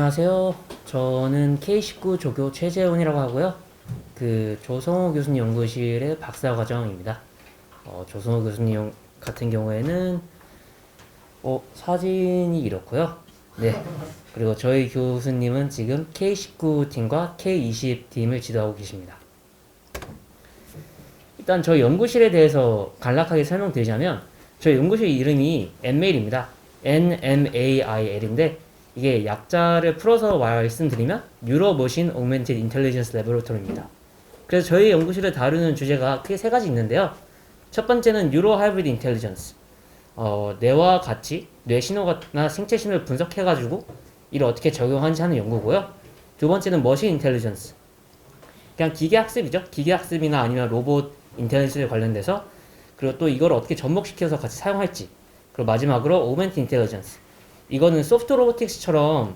안녕하세요. 저는 K19 조교 최재훈이라고 하고요. 조성호 교수님 연구실의 박사과정입니다. 조성호 교수님 같은 경우에는 사진이 이렇고요. 네. 그리고 저희 교수님은 지금 K19 팀과 K20 팀을 지도하고 계십니다. 일단 저희 연구실에 대해서 간략하게 설명드리자면 저희 연구실 이름이 NMAIL입니다. NMAIL인데 이게 약자를 풀어서 말씀드리면 Neuro Machine Augmented Intelligence Laboratory입니다. 그래서 저희 연구실을 다루는 주제가 크게 세 가지 있는데요. 첫 번째는 Neuro Hybrid Intelligence. 뇌와 같이 뇌 신호나 생체 신호를 분석해가지고 이를 어떻게 적용하는지 하는 연구고요. 두 번째는 Machine Intelligence. 그냥 기계 학습이죠. 기계 학습이나 아니면 로봇 인텔리전스에 관련돼서 그리고 또 이걸 어떻게 접목시켜서 같이 사용할지. 그리고 마지막으로 Augmented Intelligence. 이거는 소프트 로보틱스처럼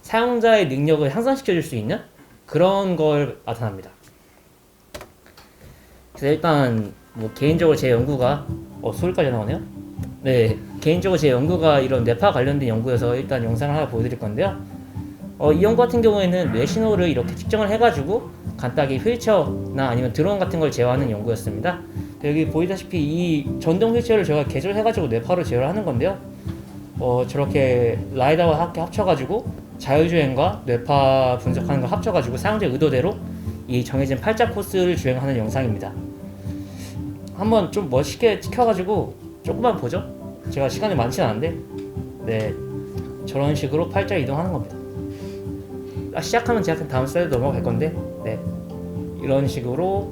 사용자의 능력을 향상시켜줄 수 있는 그런 걸 나타납니다. 그래서 일단 개인적으로 제 연구가 소리까지 나오네요. 네, 개인적으로 제 연구가 이런 뇌파 관련된 연구여서 일단 영상을 하나 보여드릴 건데요. 이 연구 같은 경우에는 뇌 신호를 이렇게 측정을 해가지고 간단하게 휠체어나 아니면 드론 같은 걸 제어하는 연구였습니다. 여기 보이다시피 이 전동 휠체어를 제가 개조해가지고 뇌파로 제어를 하는 건데요. 저렇게 라이다와 함께 합쳐가지고 자율주행과 뇌파 분석하는 걸 합쳐가지고 사용자 의도대로 이 정해진 팔자 코스를 주행하는 영상입니다. 한번 좀 멋있게 찍혀가지고 조금만 보죠. 제가 시간이 많진 않은데 네, 저런 식으로 팔자 이동하는 겁니다. 시작하면 제가 다음 슬라이드 넘어갈 건데 네, 이런 식으로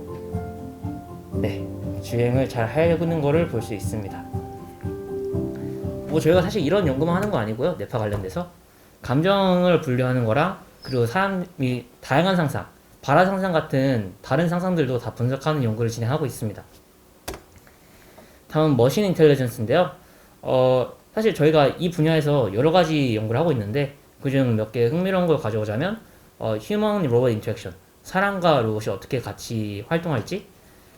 네, 주행을 잘 하는 거를 볼 수 있습니다. 저희가 사실 이런 연구만 하는 거 아니고요. 뇌파 관련돼서 감정을 분류하는 거랑 그리고 사람이 다양한 상상, 발화 상상 같은 다른 상상들도 다 분석하는 연구를 진행하고 있습니다. 다음 머신 인텔리전스인데요. 사실 저희가 이 분야에서 여러 가지 연구를 하고 있는데 그중 몇 개 흥미로운 걸 가져오자면 휴먼 로봇 인터랙션, 사람과 로봇이 어떻게 같이 활동할지.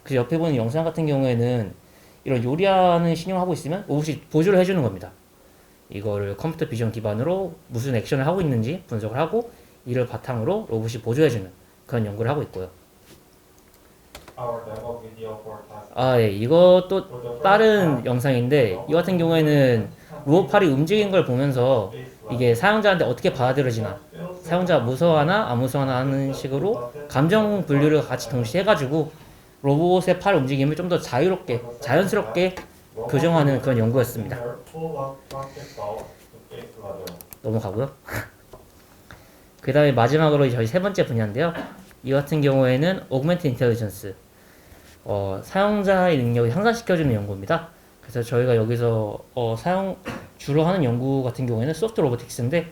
그 옆에 보는 영상 같은 경우에는 이런 요리하는 신용하고 있으면 로봇이 보조를 해주는 겁니다. 이거를 컴퓨터 비전 기반으로 무슨 액션을 하고 있는지 분석을 하고 이를 바탕으로 로봇이 보조해주는 그런 연구를 하고 있고요. 예, 이것도 다른 영상인데 이 같은 경우에는 로봇팔이 움직인 걸 보면서 이게 사용자한테 어떻게 받아들여지나, 사용자가 무서워하나 안 무서워하나 하는 식으로 감정 분류를 같이 동시에 해가지고 로봇의 팔 움직임을 좀 더 자유롭게, 자연스럽게 교정하는 그런 연구였습니다. 넘어가고요. 그 다음에 마지막으로 저희 세 번째 분야인데요. 이 같은 경우에는 Augmented Intelligence, 사용자의 능력을 향상시켜주는 연구입니다. 그래서 저희가 여기서 주로 하는 연구 같은 경우에는 소프트 로보틱스인데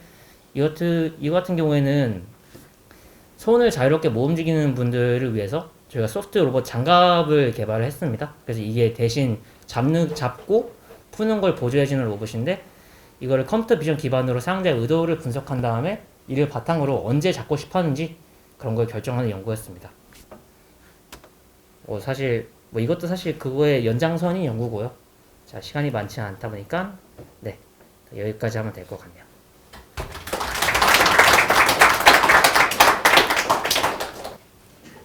이 같은 경우에는 손을 자유롭게 못 움직이는 분들을 위해서 저희가 소프트 로봇 장갑을 개발을 했습니다. 그래서 이게 대신 잡고 푸는 걸 보조해주는 로봇인데 이거를 컴퓨터 비전 기반으로 사용자의 의도를 분석한 다음에 이를 바탕으로 언제 잡고 싶어 하는지 그런 걸 결정하는 연구였습니다. 사실 이것도 사실 그거의 연장선인 연구고요. 자, 시간이 많지 않다 보니까 네, 여기까지 하면 될 것 같네요.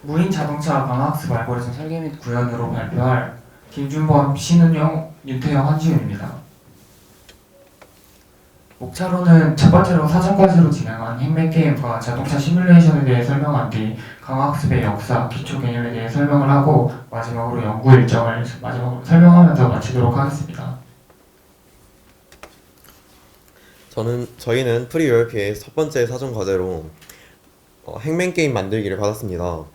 무인 자동차 방학습 알고리즘 설계 및 구현으로 발표할 김준범, 신은영, 윤태영, 한지훈입니다. 목차로는 첫 번째로 사전과제로 진행한 핵맨게임과 자동차 시뮬레이션에 대해 설명한 뒤 강학습의 역사, 기초 개념에 대해 설명을 하고 마지막으로 연구 일정을 마지막으로 설명하면서 마치도록 하겠습니다. 저희는 프리유얼피의 첫 번째 사전 과제로 핵맨 게임 만들기를 받았습니다.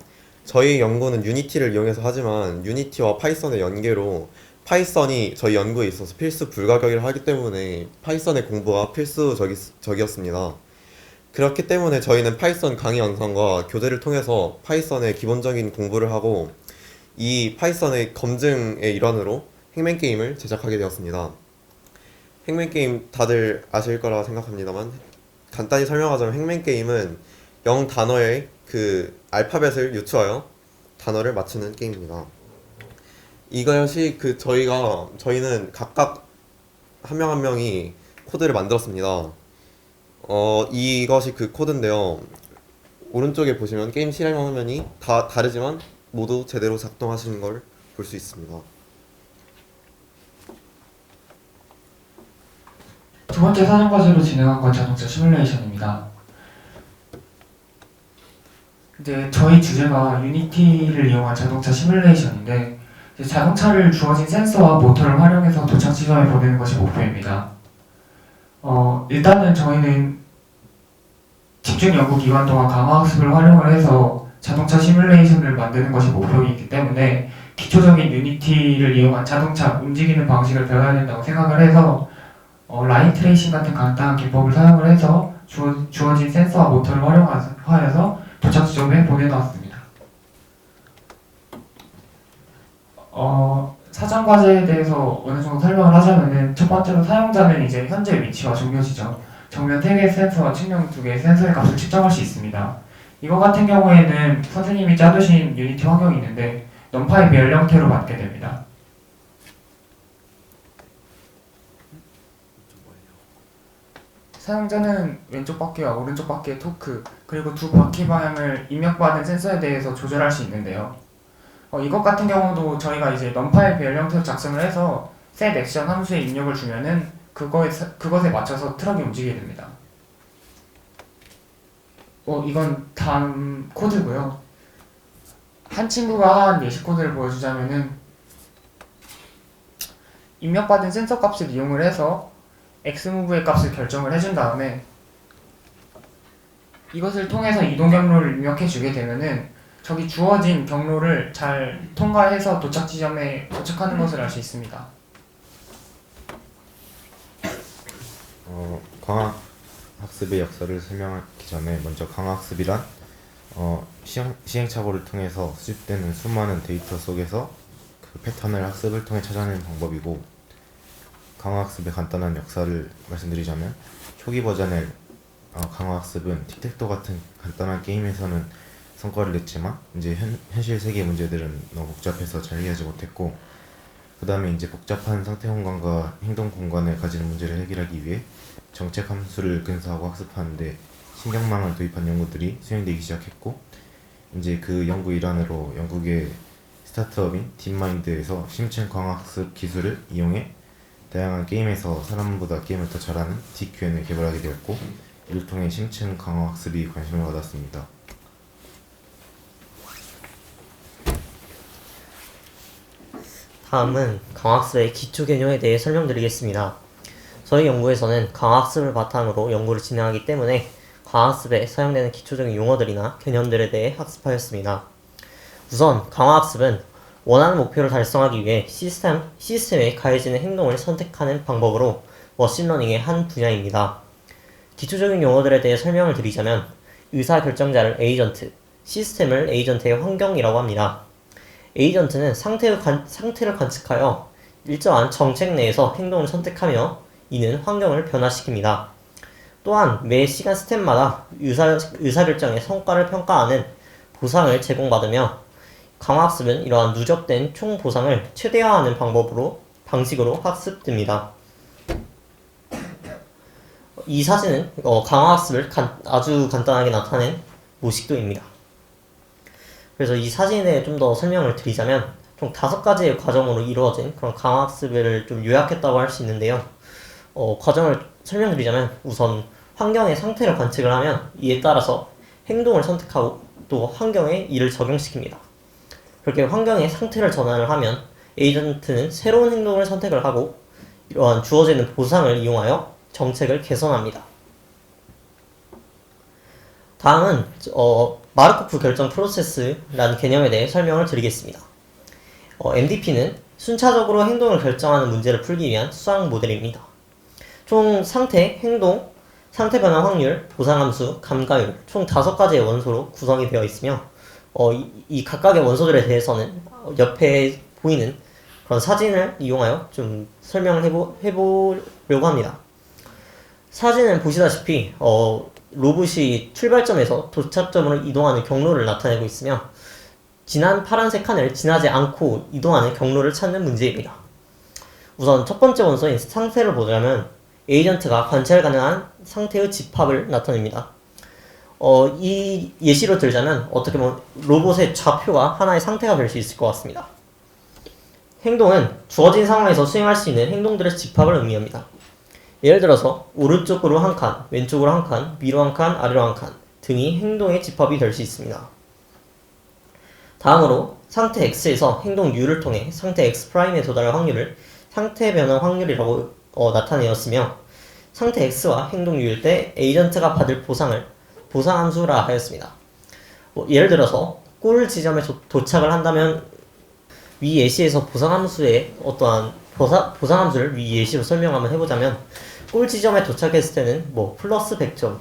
저희 연구는 유니티를 이용해서 하지만 유니티와 파이썬의 연계로 파이썬이 저희 연구에 있어서 필수 불가결이라 하기 때문에 파이썬의 공부가 필수적이었습니다. 그렇기 때문에 저희는 파이썬 강의 영상과 교재를 통해서 파이썬의 기본적인 공부를 하고 이 파이썬의 검증의 일환으로 핵맨 게임을 제작하게 되었습니다. 핵맨 게임 다들 아실 거라 생각합니다만 간단히 설명하자면 핵맨 게임은 0단어의 그 알파벳을 유추하여 단어를 맞추는 게임입니다. 이것이 저희는 각각 한 명 한 명이 코드를 만들었습니다. 이것이 그 코드인데요. 오른쪽에 보시면 게임 실행 화면이 다 다르지만 모두 제대로 작동하시는 걸 볼 수 있습니다. 두 번째 사전 과제로 진행한 건 자동차 시뮬레이션입니다. 이제 저희 주제가 유니티를 이용한 자동차 시뮬레이션인데 이제 자동차를 주어진 센서와 모터를 활용해서 도착 지점에 보내는 것이 목표입니다. 일단은 저희는 집중 연구 기간 동안 강화학습을 활용을 해서 자동차 시뮬레이션을 만드는 것이 목표이기 때문에 기초적인 유니티를 이용한 자동차 움직이는 방식을 배워야 된다고 생각을 해서 라인 트레이싱 같은 간단한 기법을 사용을 해서 주어진 센서와 모터를 활용하여서 도착 지점에 보내놓았습니다. 사전 과제에 대해서 어느 정도 설명을 하자면은 첫 번째로 사용자는 이제 현재 위치와 종료 지점, 정면 3개의 센서와 측량 2개의 센서의 값을 측정할 수 있습니다. 이거 같은 경우에는 선생님이 짜두신 유니티 환경이 있는데 넘파이 배열 형태로 맞게 됩니다. 사용자는 왼쪽 바퀴와 오른쪽 바퀴의 토크, 그리고 두 바퀴 방향을 입력받은 센서에 대해서 조절할 수 있는데요. 이것 같은 경우도 저희가 이제 넘파일 배열 형태로 작성을 해서 set 액션 함수에 입력을 주면은 그것에 맞춰서 트럭이 움직이게 됩니다. 이건 다음 코드고요. 한 친구가 한 예시 코드를 보여주자면은 입력받은 센서 값을 이용을 해서 xmove의 값을 결정을 해준 다음에 이것을 통해서 이동 경로를 입력해 주게 되면은 저기 주어진 경로를 잘 통과해서 도착 지점에 도착하는 것을 알 수 있습니다. 광학 학습의 역사를 설명하기 전에 먼저 광학 학습이란 시행착오를 통해서 수집되는 수많은 데이터 속에서 그 패턴을 학습을 통해 찾아내는 방법이고, 강화 학습의 간단한 역사를 말씀드리자면 초기 버전의 강화 학습은 틱택토 같은 간단한 게임에서는 성과를 냈지만 이제 현실 세계 문제들은 너무 복잡해서 잘 이해하지 못했고, 그 다음에 이제 복잡한 상태 공간과 행동 공간을 가지는 문제를 해결하기 위해 정책 함수를 근사하고 학습하는데 신경망을 도입한 연구들이 수행되기 시작했고, 이제 그 연구 일환으로 영국의 스타트업인 딥마인드에서 심층 강화 학습 기술을 이용해 다양한 게임에서 사람보다 게임을 더 잘하는 DQN을 개발하게 되었고, 이를 통해 심층 강화 학습이 관심을 받았습니다. 다음은 강학습의 기초 개념에 대해 설명드리겠습니다. 저희 연구에서는 강학습을 바탕으로 연구를 진행하기 때문에 강학습에 사용되는 기초적인 용어들이나 개념들에 대해 학습하였습니다. 우선 강화학습은 원하는 목표를 달성하기 위해 시스템에 가해지는 행동을 선택하는 방법으로 머신러닝의 한 분야입니다. 기초적인 용어들에 대해 설명을 드리자면 의사결정자를 에이전트, 시스템을 에이전트의 환경이라고 합니다. 에이전트는 상태를 관측하여 일정한 정책 내에서 행동을 선택하며 이는 환경을 변화시킵니다. 또한 매 시간 스텝마다 의사결정의 성과를 평가하는 보상을 제공받으며 강화학습은 이러한 누적된 총 보상을 최대화하는 방식으로 학습됩니다. 이 사진은 강화학습을 아주 간단하게 나타낸 모식도입니다. 그래서 이 사진에 좀 더 설명을 드리자면 총 5가지의 과정으로 이루어진 그런 강화학습을 좀 요약했다고 할 수 있는데요. 과정을 설명드리자면 우선 환경의 상태를 관측을 하면 이에 따라서 행동을 선택하고 또 환경에 이를 적용시킵니다. 그렇게 환경의 상태를 전환을 하면 에이전트는 새로운 행동을 선택을 하고 이러한 주어지는 보상을 이용하여 정책을 개선합니다. 다음은 마르코프 결정 프로세스라는 개념에 대해 설명을 드리겠습니다. MDP는 순차적으로 행동을 결정하는 문제를 풀기 위한 수학 모델입니다. 총 상태, 행동, 상태 변화 확률, 보상함수, 감가율 총 5가지의 원소로 구성이 되어 있으며 이 각각의 원소들에 대해서는 옆에 보이는 그런 사진을 이용하여 좀 설명을 해보려고 합니다. 사진은 보시다시피 로봇이 출발점에서 도착점으로 이동하는 경로를 나타내고 있으며 진한 파란색 칸을 지나지 않고 이동하는 경로를 찾는 문제입니다. 우선 첫 번째 원소인 상태를 보자면 에이전트가 관찰 가능한 상태의 집합을 나타냅니다. 이 예시로 들자면 어떻게 보면 로봇의 좌표가 하나의 상태가 될 수 있을 것 같습니다. 행동은 주어진 상황에서 수행할 수 있는 행동들의 집합을 의미합니다. 예를 들어서 오른쪽으로 한 칸, 왼쪽으로 한 칸, 위로 한 칸, 아래로 한 칸 등이 행동의 집합이 될 수 있습니다. 다음으로 상태 X에서 행동 U를 통해 상태 X'에 도달할 확률을 상태 변화 확률이라고 나타내었으며 상태 X와 행동 U일 때 에이전트가 받을 보상을 보상함수라 하였습니다. 예를 들어서 골 지점에 도착을 한다면 위 예시에서 보상함수의 어떠한 보상함수를 위 예시로 설명 한번 해보자면 골 지점에 도착했을 때는 플러스 100점,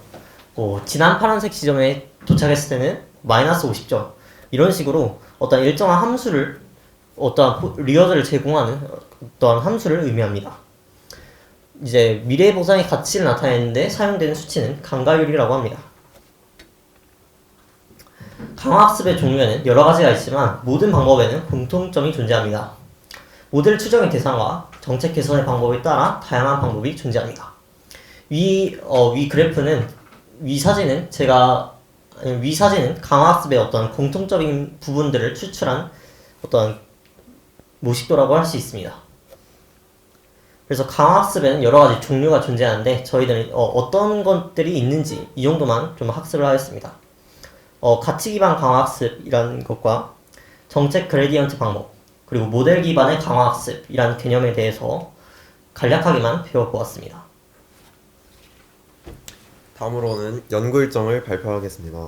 진한 파란색 지점에 도착했을 때는 마이너스 50점 이런 식으로 어떤 일정한 함수를 어떠한 리워드를 제공하는 어떠한 함수를 의미합니다. 이제 미래 보상의 가치를 나타내는데 사용되는 수치는 강가율이라고 합니다. 강화학습의 종류에는 여러 가지가 있지만 모든 방법에는 공통점이 존재합니다. 모델 추정의 대상과 정책 개선의 방법에 따라 다양한 방법이 존재합니다. 위 그래프는 위 사진은 강화학습의 어떤 공통적인 부분들을 추출한 어떤 모식도라고 할 수 있습니다. 그래서 강화학습에는 여러 가지 종류가 존재하는데 저희들은 어떤 것들이 있는지 이 정도만 좀 학습을 하였습니다. 가치 기반 강화학습이라는 것과 정책 그레디언트 방법, 그리고 모델 기반의 강화학습이라는 개념에 대해서 간략하게만 배워보았습니다. 다음으로는 연구 일정을 발표하겠습니다.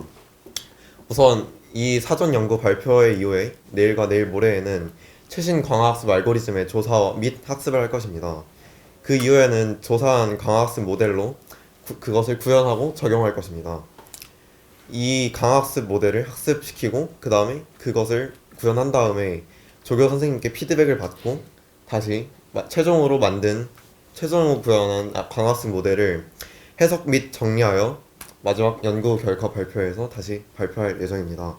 우선 이 사전 연구 발표회 이후에 내일과 내일 모레에는 최신 강화학습 알고리즘의 조사 및 학습을 할 것입니다. 그 이후에는 조사한 강화학습 모델로 그것을 구현하고 적용할 것입니다. 이 강화학습 모델을 학습시키고 그 다음에 그것을 구현한 다음에 조교 선생님께 피드백을 받고 다시 최종으로 구현한 강화학습 모델을 해석 및 정리하여 마지막 연구 결과 발표에서 다시 발표할 예정입니다.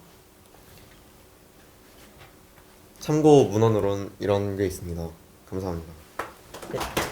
참고 문헌으로는 이런 게 있습니다. 감사합니다. 네.